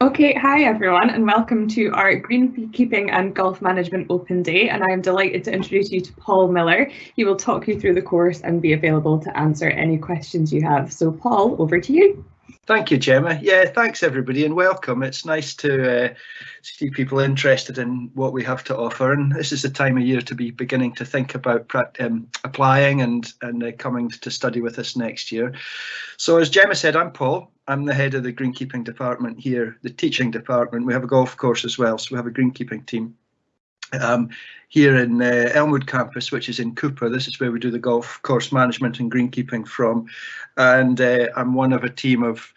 Okay, hi everyone, and welcome to our Greenkeeping and Golf Management Open Day. And I am delighted to introduce you to Paul Miller. He will talk you through the course and be available to answer any questions you have. So, Paul, over to you. Thank you, Gemma. Yeah, thanks everybody and welcome. It's nice to see people interested in what we have to offer, and this is the time of year to be beginning to think about applying and coming to study with us next year. So as Gemma said, I'm Paul. I'm the head of the greenkeeping department here, the teaching department. We have a golf course as well, so we have a greenkeeping team. Here in Elmwood campus, which is in Cooper. This is where we do the golf course management and greenkeeping from. And I'm one of a team of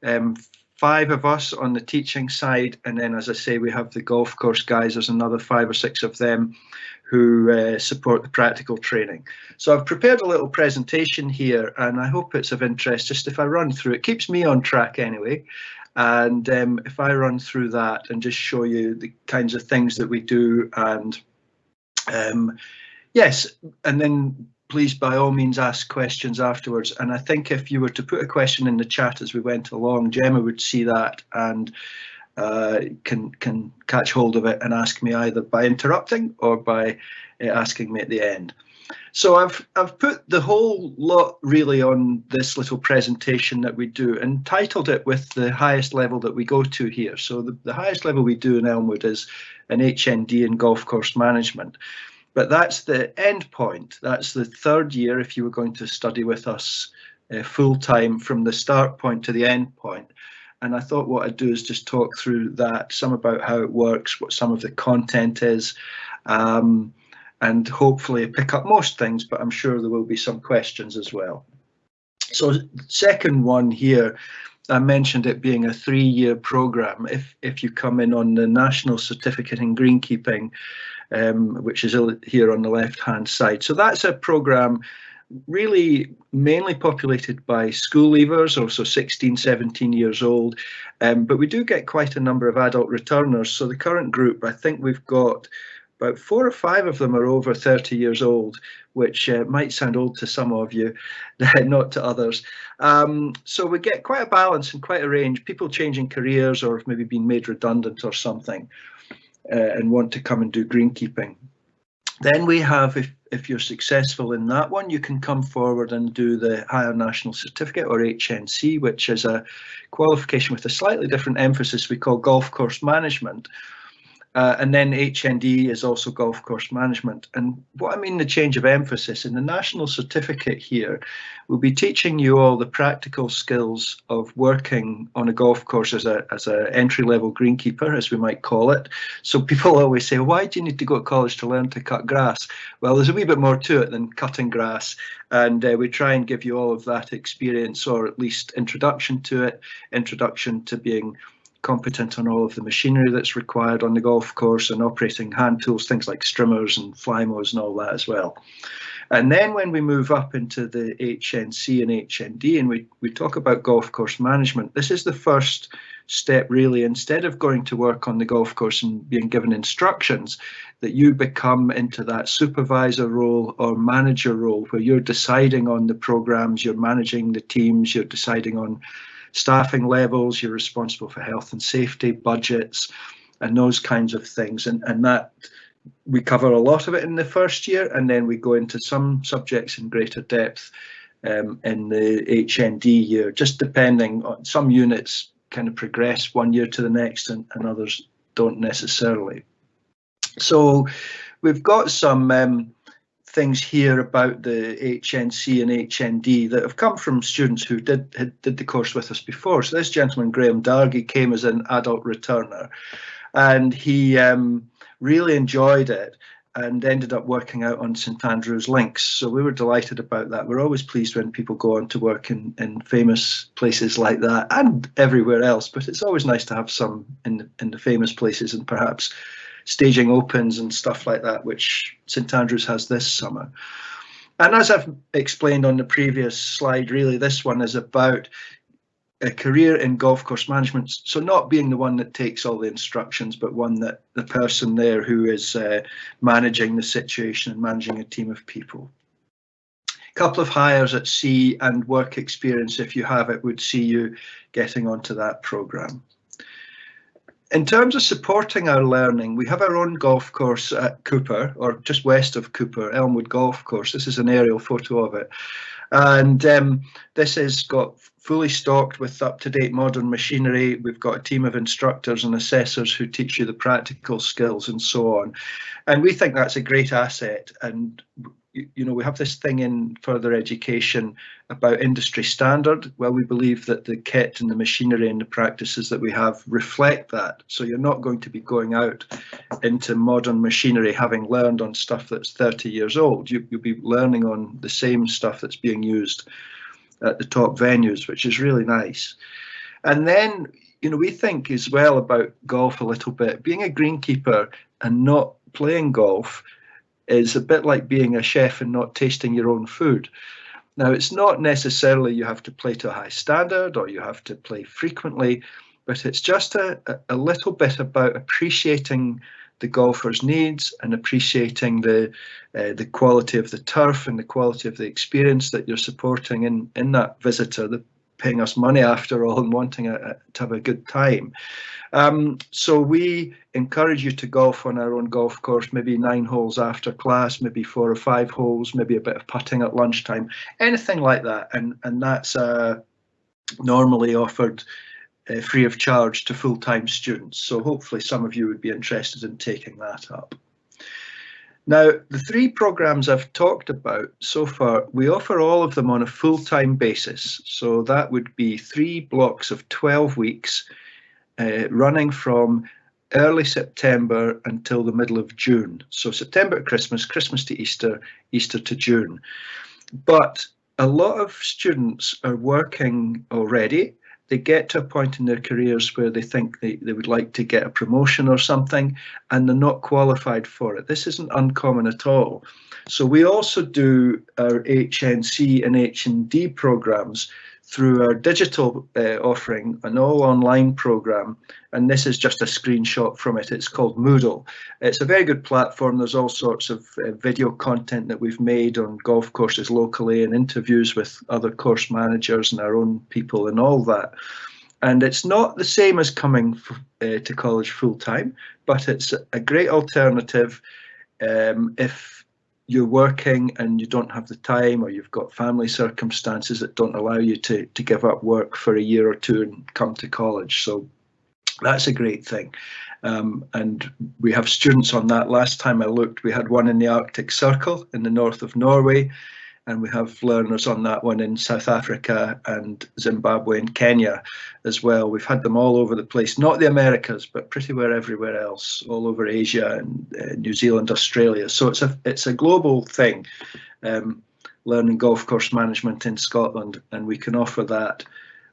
5 of us on the teaching side. And then, as I say, we have the golf course guys. There's another 5 or 6 of them who support the practical training. So I've prepared a little presentation here, and I hope it's of interest. Just if I run through, it keeps me on track anyway. And if I run through that and just show you the kinds of things that we do, and yes, and then please by all means ask questions afterwards. And I think if you were to put a question in the chat as we went along, Gemma would see that and can catch hold of it and ask me either by interrupting or by asking me at the end. So I've put the whole lot really on this little presentation that we do and titled it with the highest level that we go to here. So the highest level we do in Elmwood is an HND in golf course management. But that's the end point. That's the 3rd year if you were going to study with us full time from the start point to the end point. And I thought what I'd do is just talk through that, some about how it works, what some of the content is, and hopefully pick up most things, but I'm sure there will be some questions as well. So second one here, I mentioned it being a 3-year program. If you come in on the National Certificate in Greenkeeping, which is here on the left-hand side. So that's a program really mainly populated by school leavers, also 16, 17 years old. But we do get quite a number of adult returners. So the current group, I think we've got about 4 or 5 of them are over 30 years old, which might sound old to some of you, not to others. So we get quite a balance and quite a range, people changing careers or maybe being made redundant or something and want to come and do greenkeeping. Then we have, if you're successful in that one, you can come forward and do the Higher National Certificate or HNC, which is a qualification with a slightly different emphasis we call golf course management. And then HND is also golf course management. And what I mean the change of emphasis in the national certificate here, we'll be teaching you all the practical skills of working on a golf course as a entry-level greenkeeper, as we might call it. So people always say, why do you need to go to college to learn to cut grass? Well, there's a wee bit more to it than cutting grass. And we try and give you all of that experience, or at least introduction to it, introduction to being competent on all of the machinery that's required on the golf course and operating hand tools, things like strimmers and fly mows and all that as well. And then when we move up into the HNC and HND and we talk about golf course management, this is the first step really. Instead of going to work on the golf course and being given instructions, that you become into that supervisor role or manager role where you're deciding on the programs, you're managing the teams, you're deciding on staffing levels, you're responsible for health and safety, budgets, and those kinds of things. And that we cover a lot of it in the first year, and then we go into some subjects in greater depth in the HND year, just depending on some units kind of progress one year to the next and others don't necessarily. So we've got some things here about the HNC and HND that have come from students who did the course with us before. So this gentleman, Graham Dargy, came as an adult returner, and he really enjoyed it and ended up working out on St Andrews Links. So we were delighted about that. We're always pleased when people go on to work in famous places like that and everywhere else, but it's always nice to have some in the famous places and perhaps staging opens and stuff like that, which St Andrews has this summer. And as I've explained on the previous slide, really this one is about a career in golf course management. So not being the one that takes all the instructions, but one that the person there who is managing the situation and managing a team of people. A couple of hires at sea and work experience, if you have it, would see you getting onto that program. In terms of supporting our learning, we have our own golf course at Cooper, or just west of Cooper, Elmwood Golf Course. This is an aerial photo of it. And this has got fully stocked with up-to-date modern machinery. We've got a team of instructors and assessors who teach you the practical skills and so on. And we think that's a great asset. And you know, we have this thing in further education about industry standard. Well, we believe that the kit and the machinery and the practices that we have reflect that. So you're not going to be going out into modern machinery having learned on stuff that's 30 years old. You'll be learning on the same stuff that's being used at the top venues, which is really nice. And then, you know, we think as well about golf a little bit. Being a greenkeeper and not playing golf is a bit like being a chef and not tasting your own food. Now, it's not necessarily you have to play to a high standard or you have to play frequently, but it's just a little bit about appreciating the golfer's needs and appreciating the quality of the turf and the quality of the experience that you're supporting in that visitor, that paying us money after all and wanting to have a good time. So we encourage you to golf on our own golf course, maybe 9 holes after class, maybe 4 or 5 holes, maybe a bit of putting at lunchtime, anything like that. And that's normally offered free of charge to full-time students. So hopefully some of you would be interested in taking that up. Now, the 3 programs I've talked about so far, we offer all of them on a full-time basis. So that would be 3 blocks of 12 weeks, running from early September until the middle of June. So September to Christmas, Christmas to Easter, Easter to June. But a lot of students are working already. They get to a point in their careers where they think they would like to get a promotion or something, and they're not qualified for it. This isn't uncommon at all. So we also do our HNC and HND programs through our digital offering, an all online program, and this is just a screenshot from it. It's called Moodle. It's a very good platform. There's all sorts of video content that we've made on golf courses locally and interviews with other course managers and our own people and all that. And it's not the same as coming to college full time, but it's a great alternative if you're working and you don't have the time, or you've got family circumstances that don't allow you to give up work for a year or 2 and come to college. So that's a great thing. And we have students on that. Last time I looked, we had one in the Arctic Circle in the north of Norway, and we have learners on that one in South Africa and Zimbabwe and Kenya as well. We've had them all over the place, not the Americas, but pretty well everywhere else, all over Asia and New Zealand, Australia. So it's a global thing, learning golf course management in Scotland, and we can offer that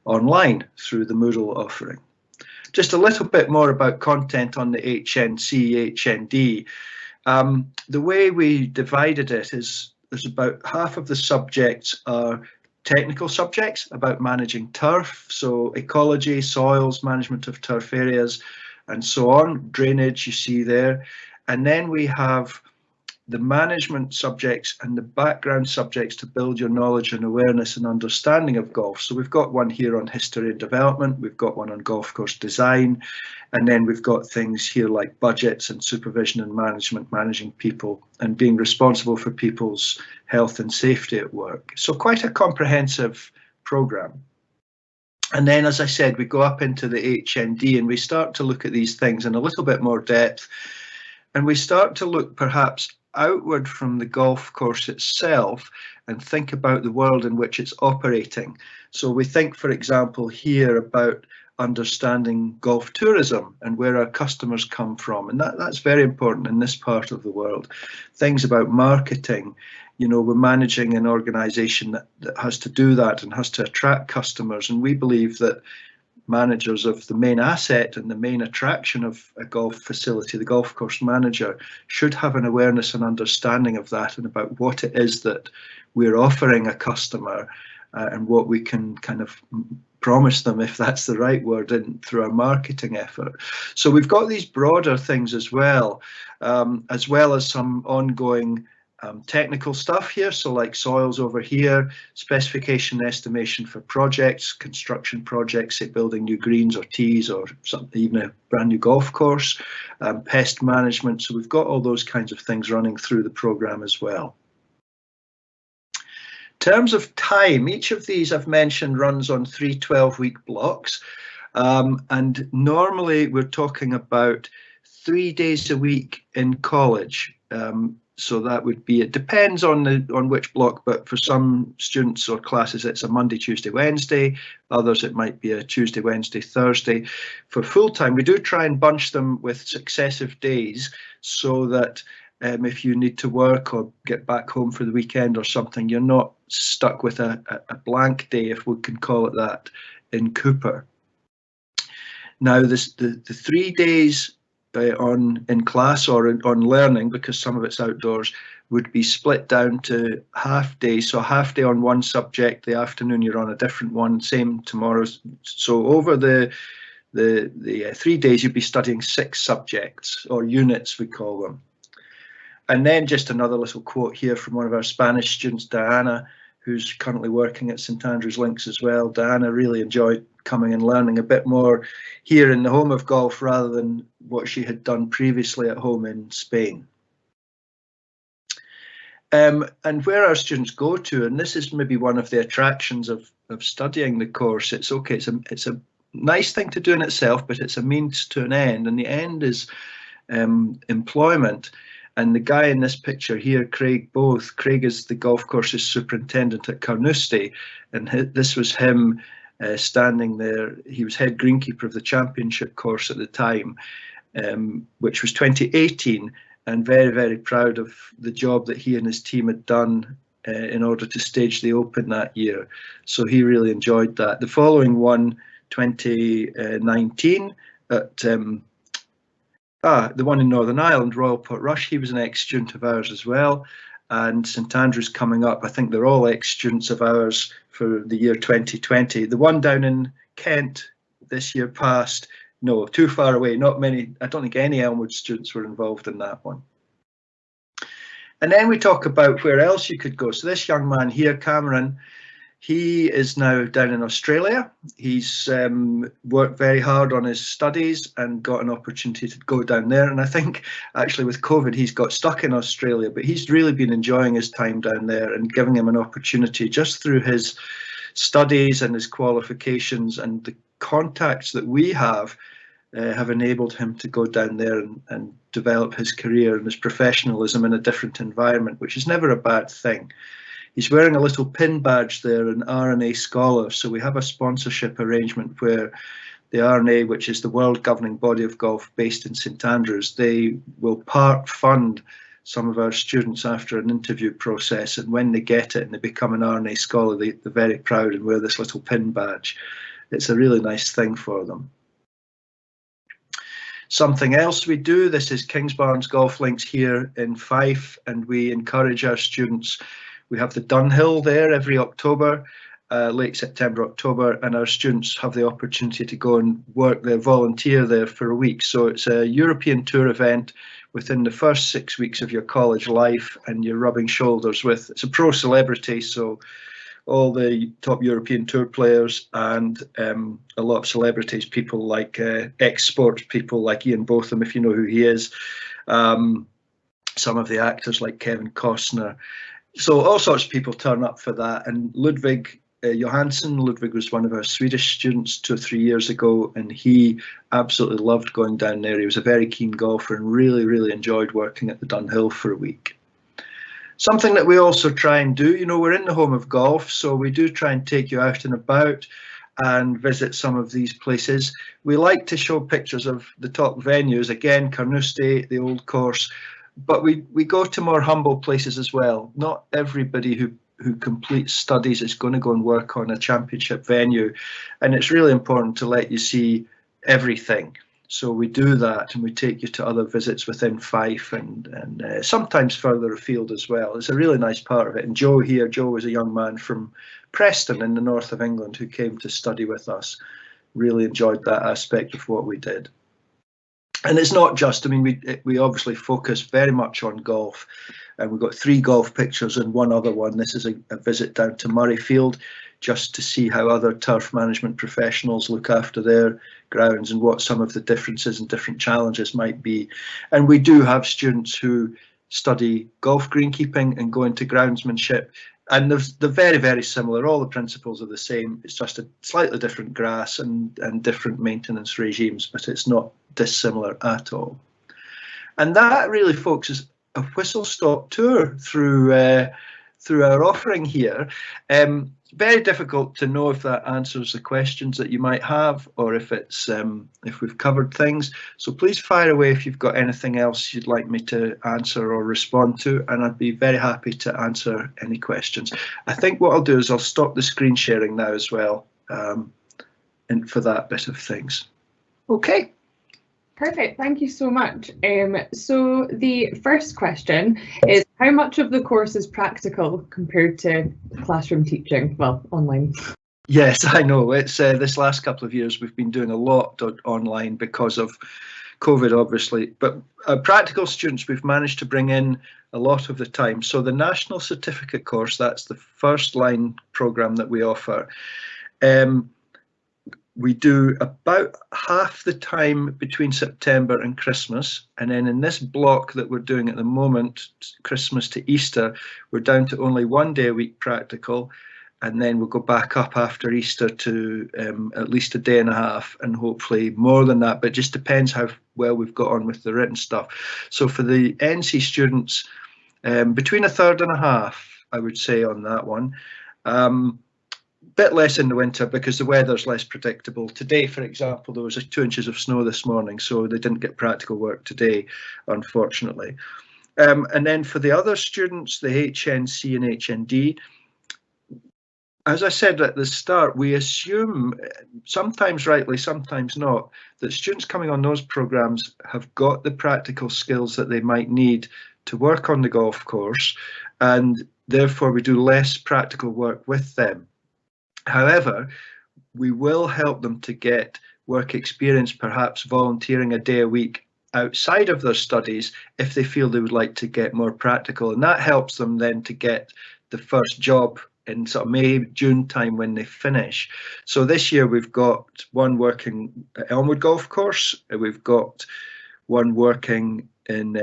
online through the Moodle offering. Just a little bit more about content on the HNC, HND. The way we divided it is there's about half of the subjects are technical subjects about managing turf, so ecology, soils, management of turf areas, and so on, drainage you see there. And then we have the management subjects and the background subjects to build your knowledge and awareness and understanding of golf. So we've got one here on history and development, we've got one on golf course design, and then we've got things here like budgets and supervision and management, managing people and being responsible for people's health and safety at work. So quite a comprehensive program. And then, as I said, we go up into the HND and we start to look at these things in a little bit more depth, and we start to look perhaps outward from the golf course itself and think about the world in which it's operating. So we think, for example, here about understanding golf tourism and where our customers come from, and that's very important in this part of the world. Things about marketing, you know, we're managing an organization that has to do that and has to attract customers, and we believe that managers of the main asset and the main attraction of a golf facility, the golf course manager, should have an awareness and understanding of that and about what it is that we're offering a customer and what we can kind of promise them, if that's the right word, through our marketing effort. So we've got these broader things as well as some ongoing technical stuff here, so like soils over here, specification estimation for projects, construction projects, say building new greens or tees or something, even a brand new golf course, pest management. So we've got all those kinds of things running through the programme as well. In terms of time, each of these I've mentioned runs on 3 12-week blocks, and normally we're talking about 3 days a week in college. So that would be, it depends on which block, but for some students or classes it's a Monday, Tuesday, Wednesday. Others it might be a Tuesday, Wednesday, Thursday. For full-time, we do try and bunch them with successive days so that if you need to work or get back home for the weekend or something, you're not stuck with a blank day, if we can call it that, in Cooper. Now, the 3 days in class or on learning, because some of it's outdoors, would be split down to half days. So a half day on one subject, the afternoon you're on a different one, same tomorrow. So over the 3 days you'd be studying 6 subjects, or units we call them. And then just another little quote here from one of our Spanish students, Diana, who's currently working at St Andrews Links as well. Diana really enjoyed coming and learning a bit more here in the home of golf rather than what she had done previously at home in Spain. And where our students go to, and this is maybe one of the attractions of studying the course, it's okay, it's a nice thing to do in itself, but it's a means to an end, and the end is employment. And the guy in this picture here, Craig is the golf course's superintendent at Carnoustie, and this was him standing there. He was head greenkeeper of the championship course at the time, which was 2018, and very, very proud of the job that he and his team had done in order to stage the Open that year. So he really enjoyed that. The following one, 2019, at the one in Northern Ireland, Royal Portrush, he was an ex-student of ours as well. And St Andrews coming up, I think they're all ex-students of ours for the year 2020. The one down in Kent this year past, no, too far away, not many, I don't think any Elmwood students were involved in that one. And then we talk about where else you could go. So this young man here, Cameron, he is now down in Australia. He's worked very hard on his studies and got an opportunity to go down there. And I think actually with COVID, he's got stuck in Australia, but he's really been enjoying his time down there and giving him an opportunity just through his studies and his qualifications and the contacts that we have enabled him to go down there and develop his career and his professionalism in a different environment, which is never a bad thing. He's wearing a little pin badge there, an R&A Scholar. So we have a sponsorship arrangement where the R&A, which is the world governing body of golf based in St Andrews, they will part fund some of our students after an interview process. And when they get it and they become an R&A Scholar, they're very proud and wear this little pin badge. It's a really nice thing for them. Something else we do, this is Kingsbarns Golf Links here in Fife, and we encourage our students. We have the Dunhill there every October, late September, October, and our students have the opportunity to go and work there, volunteer there for a week. So it's a European tour event within the first 6 weeks of your college life, and you're rubbing shoulders with, it's a pro celebrity, so all the top European tour players and a lot of celebrities, people like ex-sports people like Ian Botham, if you know who he is, some of the actors like Kevin Costner. So all sorts of people turn up for that. And Ludwig Johansson, Ludwig was one of our Swedish students 2 or 3 years ago, and he absolutely loved going down there. He was a very keen golfer and really, really enjoyed working at the Dunhill for a week. Something that we also try and do, you know, we're in the home of golf, so we do try and take you out and about and visit some of these places. We like to show pictures of the top venues, again, Carnoustie, the old course, but we go to more humble places as well. Not everybody who completes studies is going to go and work on a championship venue, and it's really important to let you see everything. So we do that, and we take you to other visits within Fife and sometimes further afield as well. It's a really nice part of it. And Joe here, Joe was a young man from Preston in the north of England who came to study with us. Really enjoyed that aspect of what we did. And it's not just, I mean, we obviously focus very much on golf, and we've got 3 golf pictures and one other one. This is a visit down to Murrayfield, just to see how other turf management professionals look after their grounds and what some of the differences and different challenges might be. And we do have students who study golf greenkeeping and go into groundsmanship, and they're very, very similar. All the principles are the same. It's just a slightly different grass and different maintenance regimes, but it's not dissimilar at all. And that really, folks, is a whistle-stop tour through our offering here. Very difficult to know if that answers the questions that you might have, or if it's if we've covered things. So please fire away if you've got anything else you'd like me to answer or respond to, and I'd be very happy to answer any questions. I think what I'll do is I'll stop the screen sharing now as well, and for that bit of things. Okay. Perfect, thank you so much. So the first question is, how much of the course is practical compared to classroom teaching, well, online? Yes, I know. It's this last couple of years we've been doing a lot online because of COVID, obviously, but practical students we've managed to bring in a lot of the time. So the National Certificate course, that's the first line programme that we offer. We do about half the time between September and Christmas, and then in this block that we're doing at the moment, Christmas to Easter, we're down to only 1 day a week practical, and then we'll go back up after Easter to at least a day and a half, and hopefully more than that, but it just depends how well we've got on with the written stuff. So for the NC students, between a third and a half, I would say, on that one. Bit less in the winter because the weather's less predictable. Today, for example, there was 2 inches of snow this morning, so they didn't get practical work today, unfortunately. And then for the other students, the HNC and HND, as I said at the start, we assume, sometimes rightly, sometimes not, that students coming on those programs have got the practical skills that they might need to work on the golf course, and therefore we do less practical work with them. However, we will help them to get work experience, perhaps volunteering a day a week outside of their studies if they feel they would like to get more practical, and that helps them then to get the first job in sort of May, June time when they finish. So this year we've got one working at Elmwood Golf Course, we've got one working in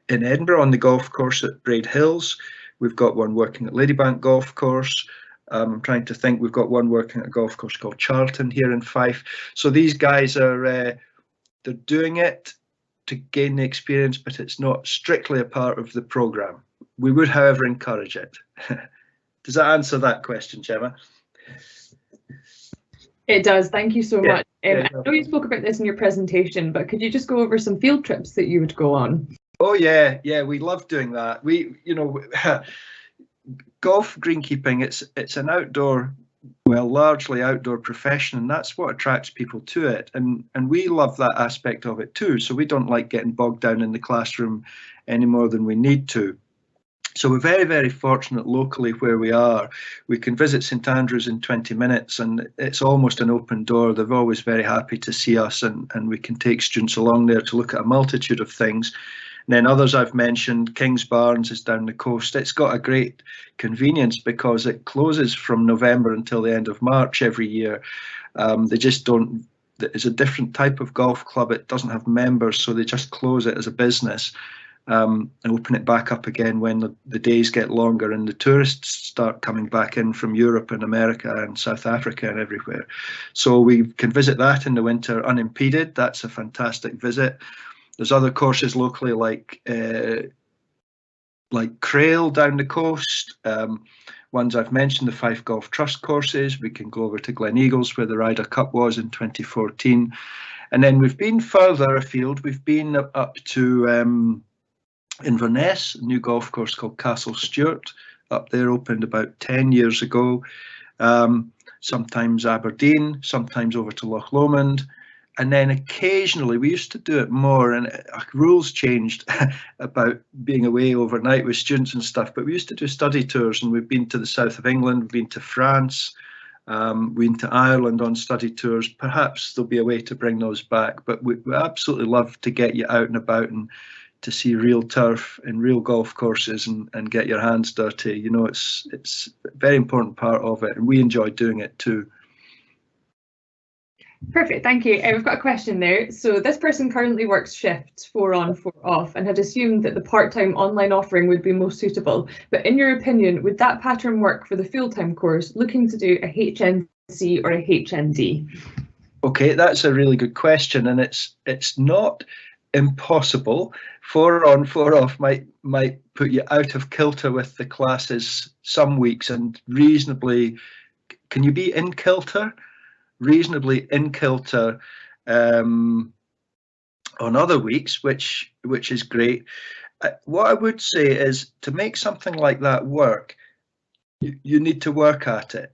Edinburgh on the golf course at Braid Hills, we've got one working at Ladybank Golf Course. I'm trying to think, we've got one working at a golf course called Charlton here in Fife. So these guys are they're doing it to gain the experience, but it's not strictly a part of the programme. We would, however, encourage it. Does that answer that question, Gemma? It does, thank you so much. Yeah, I know you spoke about this in your presentation, but could you just go over some field trips that you would go on? Oh yeah, we love doing that. We, you know, golf greenkeeping, it's an outdoor, well, largely outdoor profession, and that's what attracts people to it, and we love that aspect of it too. So we don't like getting bogged down in the classroom any more than we need to. So we're very, very fortunate locally where we are. We can visit St Andrews in 20 minutes and it's almost an open door. They're always very happy to see us, and we can take students along there to look at a multitude of things. And then others I've mentioned, Kings Barnes is down the coast. It's got a great convenience because it closes from November until the end of March every year. They just don't, it's a different type of golf club. It doesn't have members, so they just close it as a business and open it back up again when the days get longer and the tourists start coming back in from Europe and America and South Africa and everywhere. So we can visit that in the winter unimpeded. That's a fantastic visit. There's other courses locally like Crail down the coast. Ones I've mentioned, the Fife Golf Trust courses. We can go over to Glen Eagles where the Ryder Cup was in 2014. And then we've been further afield. We've been up to Inverness, a new golf course called Castle Stewart. Up there, opened about 10 years ago. Sometimes Aberdeen, sometimes over to Loch Lomond. And then occasionally, we used to do it more, and rules changed about being away overnight with students and stuff, but we used to do study tours, and we've been to the south of England, we've been to France, We went to Ireland on study tours. Perhaps there'll be a way to bring those back, but we absolutely love to get you out and about and to see real turf and real golf courses and get your hands dirty. You know, it's a very important part of it, and we enjoy doing it too. Perfect, thank you. We've got a question there. So this person currently works shifts 4 on, 4 off, and had assumed that the part-time online offering would be most suitable. But in your opinion, would that pattern work for the full-time course looking to do a HNC or a HND? Okay, that's a really good question, and it's not impossible. 4 on, 4 off might put you out of kilter with the classes some weeks, and reasonably, can you be in kilter? Reasonably in kilter on other weeks, which is great. What I would say is, to make something like that work, you need to work at it.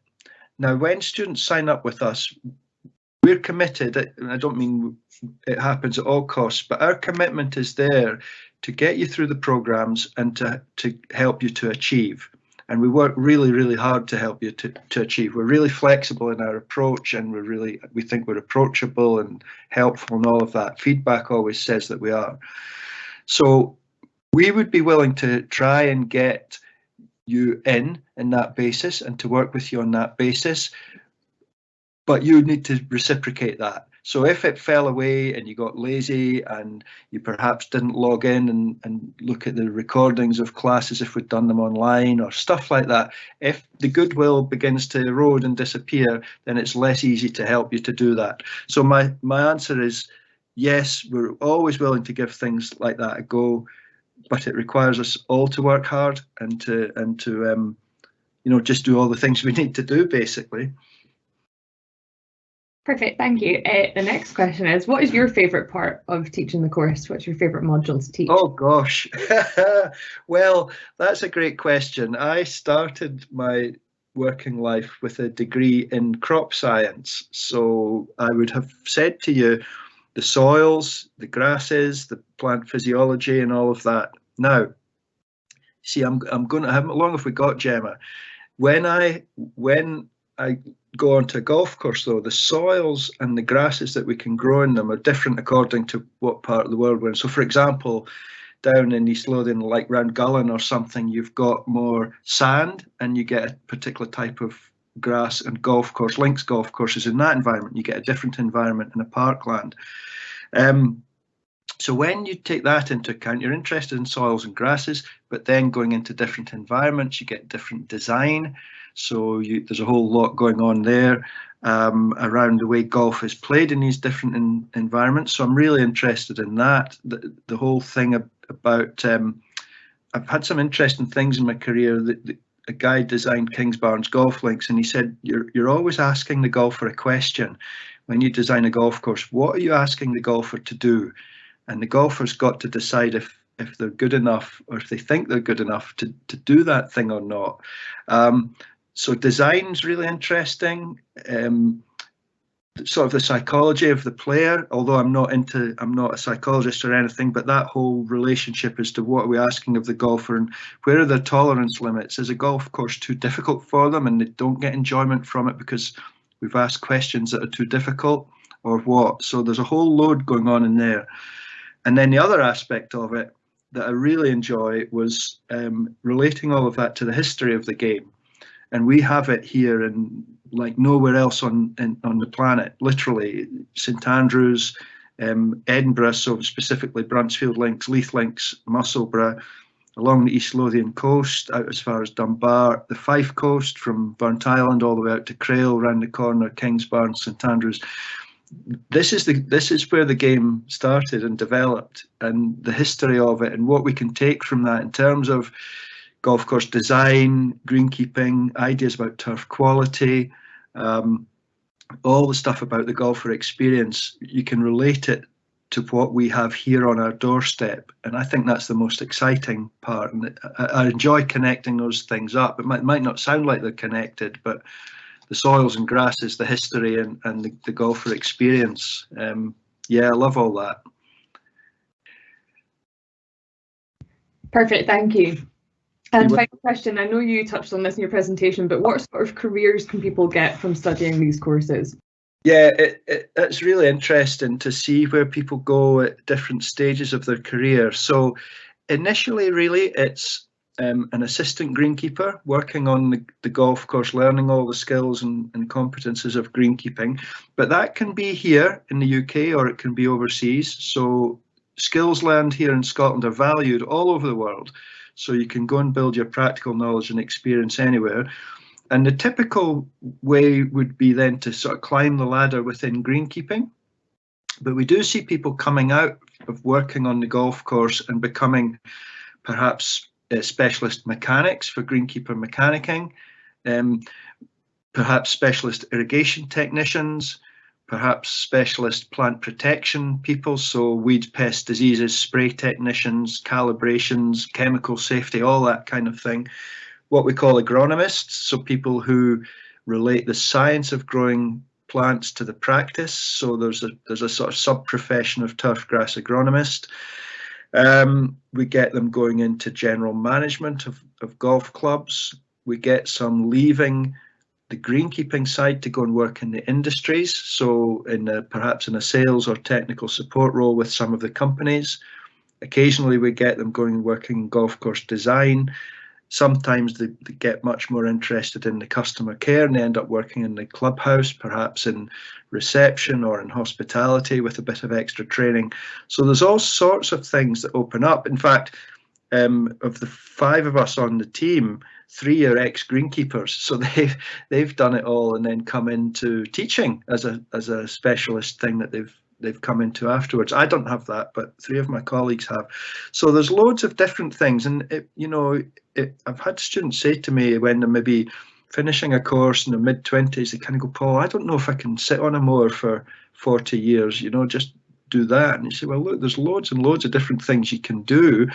Now, when students sign up with us, we're committed, and I don't mean it happens at all costs, but our commitment is there to get you through the programs and to help you to achieve. And we work really, really hard to help you to achieve. We're really flexible in our approach, and we think we're approachable and helpful and all of that. Feedback always says that we are. So we would be willing to try and get you in that basis and to work with you on that basis, but you need to reciprocate that. So if it fell away and you got lazy and you perhaps didn't log in and look at the recordings of classes if we'd done them online or stuff like that, if the goodwill begins to erode and disappear, then it's less easy to help you to do that. So my answer is yes, we're always willing to give things like that a go, but it requires us all to work hard and to you know, just do all the things we need to do, basically. Perfect, thank you. The next question is, what is your favourite part of teaching the course? What's your favourite module to teach? Oh gosh, well, that's a great question. I started my working life with a degree in crop science, so I would have said to you the soils, the grasses, the plant physiology and all of that. Now, see, I'm going to, how long have we got, Gemma? When I go onto a golf course, though, the soils and the grasses that we can grow in them are different according to what part of the world we're in. So, for example, down in East Lothian, like round Gullen or something, you've got more sand and you get a particular type of grass, and golf course, links golf courses in that environment, you get a different environment in a parkland. So when you take that into account, you're interested in soils and grasses, but then going into different environments, you get different design. So there's a whole lot going on there around the way golf is played in these different environments. So I'm really interested in that. The whole thing about, I've had some interesting things in my career. A guy designed Kingsbarns golf links, and he said, you're always asking the golfer a question. When you design a golf course, what are you asking the golfer to do? And the golfer's got to decide if they're good enough, or if they think they're good enough to do that thing or not. So design's really interesting. Sort of the psychology of the player, although I'm not a psychologist or anything, but that whole relationship as to what are we asking of the golfer and where are their tolerance limits? Is a golf course too difficult for them and they don't get enjoyment from it because we've asked questions that are too difficult, or what? So there's a whole load going on in there. And then the other aspect of it that I really enjoy was relating all of that to the history of the game. And we have it here in like nowhere else on the planet, literally. St Andrews, Edinburgh, so specifically Bruntsfield Links, Leith Links, Musselburgh, along the East Lothian coast, out as far as Dunbar, the Fife coast from Burnt Island all the way out to Crail, round the corner, Kingsbarns, St Andrews. This is where the game started and developed, and the history of it and what we can take from that in terms of golf course design, greenkeeping, ideas about turf quality, all the stuff about the golfer experience. You can relate it to what we have here on our doorstep, and I think that's the most exciting part. And I enjoy connecting those things up. It might not sound like they're connected, but the soils and grasses, the history, and the golfer experience. Yeah, I love all that. Perfect, thank you. And final question, I know you touched on this in your presentation, but what sort of careers can people get from studying these courses? Yeah, it's really interesting to see where people go at different stages of their career. So initially, really, it's an assistant greenkeeper working on the golf course, learning all the skills and competences of greenkeeping. But that can be here in the UK or it can be overseas. So skills learned here in Scotland are valued all over the world. So you can go and build your practical knowledge and experience anywhere. And the typical way would be then to sort of climb the ladder within greenkeeping. But we do see people coming out of working on the golf course and becoming perhaps specialist mechanics for greenkeeper mechanicking, perhaps specialist irrigation technicians, perhaps specialist plant protection people, so weeds, pests, diseases, spray technicians, calibrations, chemical safety, all that kind of thing. What we call agronomists, so people who relate the science of growing plants to the practice. So there's a sort of sub-profession of turfgrass agronomist. We get them going into general management of golf clubs. We get some leaving the greenkeeping side to go and work in the industries, so perhaps in a sales or technical support role with some of the companies. Occasionally we get them going and working in golf course design. Sometimes they get much more interested in the customer care and they end up working in the clubhouse, perhaps in reception or in hospitality with a bit of extra training. So there's all sorts of things that open up. In fact, of the 5 of us on the team, 3 are ex-greenkeepers, so they've done it all and then come into teaching as a specialist thing that they've come into afterwards. I don't have that, but 3 of my colleagues have. So there's loads of different things, and I've had students say to me when they're maybe finishing a course in their mid-20s, they kind of go, Paul, I don't know if I can sit on a moor for 40 years, just do that. And you say, well, look, there's loads and loads of different things you can do.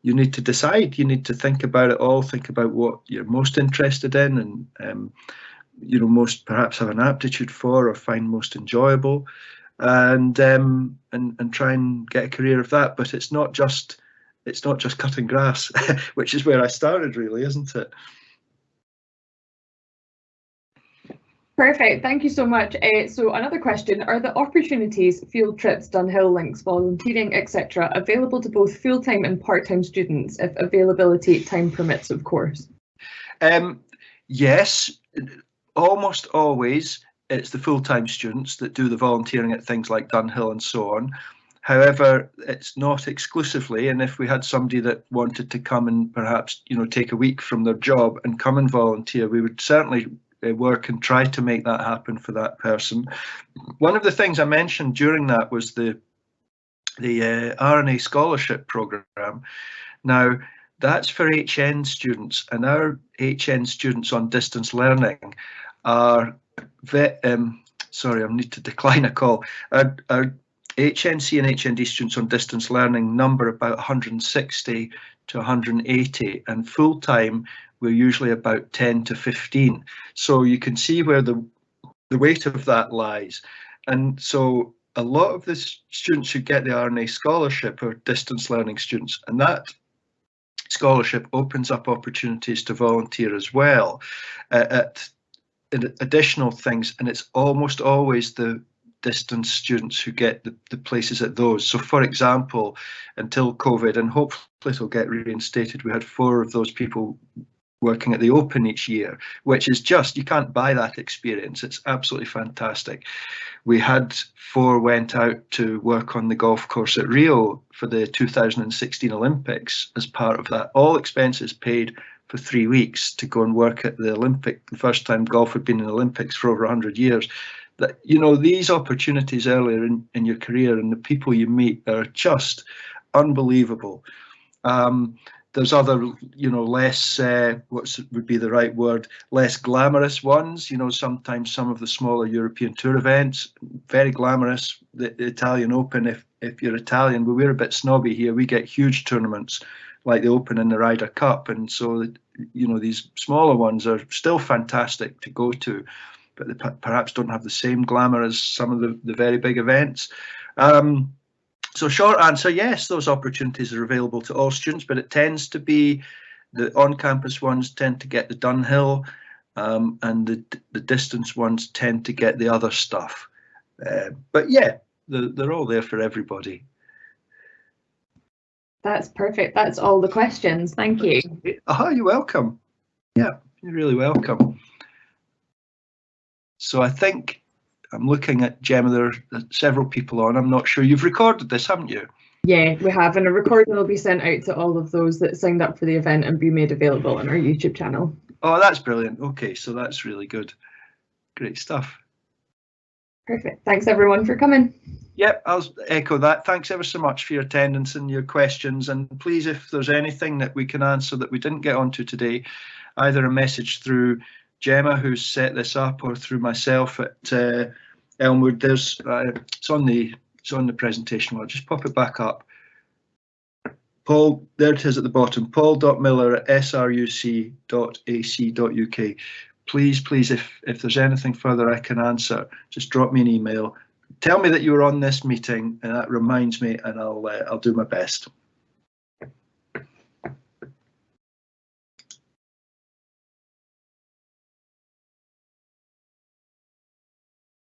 You need to decide, you need to think about it all, think about what you're most interested in and most perhaps have an aptitude for or find most enjoyable, and try and get a career of that. But it's not just cutting grass, which is where I started, really, isn't it? Perfect, thank you so much. So another question, are the opportunities, field trips, Dunhill links, volunteering, etc. available to both full-time and part-time students if availability time permits, of course? Yes, almost always it's the full-time students that do the volunteering at things like Dunhill and so on. However, it's not exclusively, and if we had somebody that wanted to come and perhaps take a week from their job and come and volunteer, we would certainly work and try to make that happen for that person. One of the things I mentioned during that was the RNA scholarship program. Now, that's for HN students, and our HN students on distance learning are sorry, I need to decline a call. Our HNC and HND students on distance learning number about 160 to 180, and full-time we're usually about 10 to 15. So you can see where the weight of that lies. And so a lot of the students who get the RNA scholarship are distance learning students, and that scholarship opens up opportunities to volunteer as well at additional things, and it's almost always the distance students who get the places at those. So for example, until COVID, and hopefully it'll get reinstated, we had 4 of those people working at the Open each year, which is just, you can't buy that experience. It's absolutely fantastic. We had 4 went out to work on the golf course at Rio for the 2016 Olympics as part of that, all expenses paid, for 3 weeks to go and work at the Olympic, the first time golf had been in the Olympics for over 100 years. That, these opportunities earlier in your career and the people you meet are just unbelievable. There's other, less, what would be the right word, less glamorous ones. Sometimes some of the smaller European Tour events, very glamorous. The Italian Open, if you're Italian, but we're a bit snobby here. We get huge tournaments like the Open and the Ryder Cup, and so these smaller ones are still fantastic to go to, but they perhaps don't have the same glamour as some of the very big events. So short answer, yes, those opportunities are available to all students, but it tends to be the on-campus ones tend to get the Dunhill, and the distance ones tend to get the other stuff. But yeah, they're all there for everybody. That's perfect. That's all the questions. Thank you. You're welcome. Yeah, you're really welcome. So I think I'm looking at Gemma, there are several people on. I'm not sure. You've recorded this, haven't you? Yeah, we have, and a recording will be sent out to all of those that signed up for the event and be made available on our YouTube channel. Oh, that's brilliant. Okay, so that's really good. Great stuff. Perfect. Thanks everyone for coming. Yep, I'll echo that. Thanks ever so much for your attendance and your questions. And please, if there's anything that we can answer that we didn't get onto today, either a message through Gemma, who's set this up, or through myself at Elmwood. There's it's on the presentation. I'll just pop it back up. Paul, there it is at the bottom, paul.miller@sruc.ac.uk. Please, if there's anything further I can answer, just drop me an email. Tell me that you were on this meeting, and that reminds me, and I'll do my best.